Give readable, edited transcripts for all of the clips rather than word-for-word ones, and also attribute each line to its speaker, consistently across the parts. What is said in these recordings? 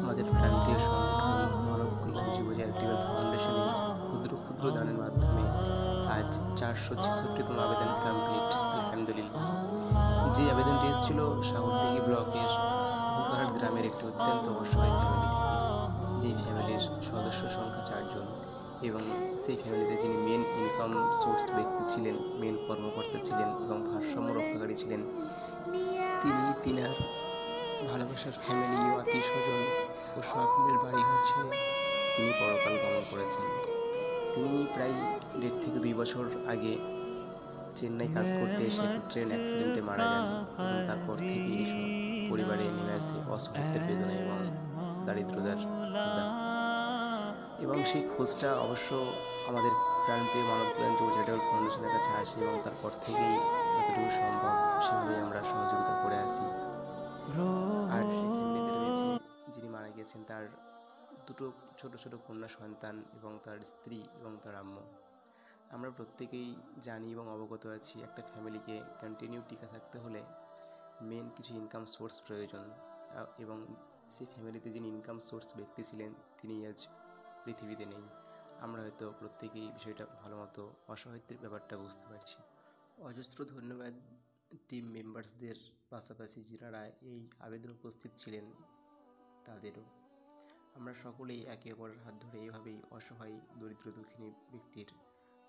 Speaker 1: আমাদের প্রাণপ্রিয় সংগঠন মানব কল্যাণ যুব চ্যারিটেবল ফাউন্ডেশনের ক্ষুদ্র ক্ষুদ্র দানের মাধ্যমে আজ 466তম আবেদন কমপ্লিট, আলহামদুলিল্লাহ। যে আবেদনটি এসেছিল সাগরদিঘি ব্লকের খোকারহাট গ্রামের একটি অত্যন্ত অসহায় ফ্যামিলি থেকে, যেই ফ্যামিলির সদস্য সংখ্যা 4 জন, এবং সেই ফ্যামিলিতে যিনি মেন ইনকাম সোর্স ব্যক্তি ছিলেন, মেন কর্মকর্তা ছিলেন এবং ভারসাম্য রক্ষাকারী ছিলেন, তিনার ভালোবাসার ফ্যামিলি ও আত্মীয়স্বজন ও সকলের বাড়িঘর ছেড়ে তিনি পরকাল গমন করেছেন। তিনি প্রায় 1.5-2 বছর আগে চেন্নাই কাজ করতে এসে ট্রেন অ্যাক্সিডেন্টে মারা যান, এবং তারপর থেকেই পরিবারে নেমে আসে অসহায়ত্বের বেদনা এবং দারিদ্রতার ক্ষুধা। এবং সেই খোঁজটা অবশ্য আমাদের প্রাণপ্রিয় মানব কল্যাণ যুব চ্যারিটেবল ফাউন্ডেশনের কাছে আসে, এবং তারপর থেকেই যতটুকু সম্ভব সেভাবেই আমরা সহযোগিতা করে আসি। আর সেই ফ্যামিলিতে রয়েছে যিনি মারা গিয়েছেন, তার দুটো ছোট ছোট কন্যা সন্তান এবং তার স্ত্রী এবং তার আম্মু। আমরা প্রত্যেকেই জানি এবং অবগত আছি, একটা ফ্যামিলিকে কন্টিনিউ টিকে থাকতে হলে মেন কিছু ইনকাম সোর্স প্রয়োজন, এবং সেই ফ্যামিলিতে যিনি ইনকাম সোর্স ব্যক্তি ছিলেন তিনি আজ পৃথিবীতে নেই। আমরা হয়তো প্রত্যেকেই বিষয়টা ভালো মতো অসহায়ত্বের ব্যাপারটা বুঝতে পারছি। অজস্র ধন্যবাদ টিম মেম্বার্সদের, পাশাপাশি যারা এই আবেদন উপস্থিত ছিলেন তাদেরও। আমরা সকলেই একে অপরের হাত ধরে এভাবেই অসহায় দরিদ্র দুঃখিনী ব্যক্তির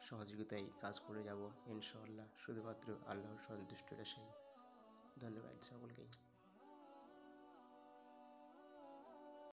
Speaker 1: সহযোগিতায় কাজ করে যাব ইনশাআল্লাহ, শুধুমাত্র আল্লাহর সন্তুষ্টির আশায়। ধন্যবাদ সকলকেই।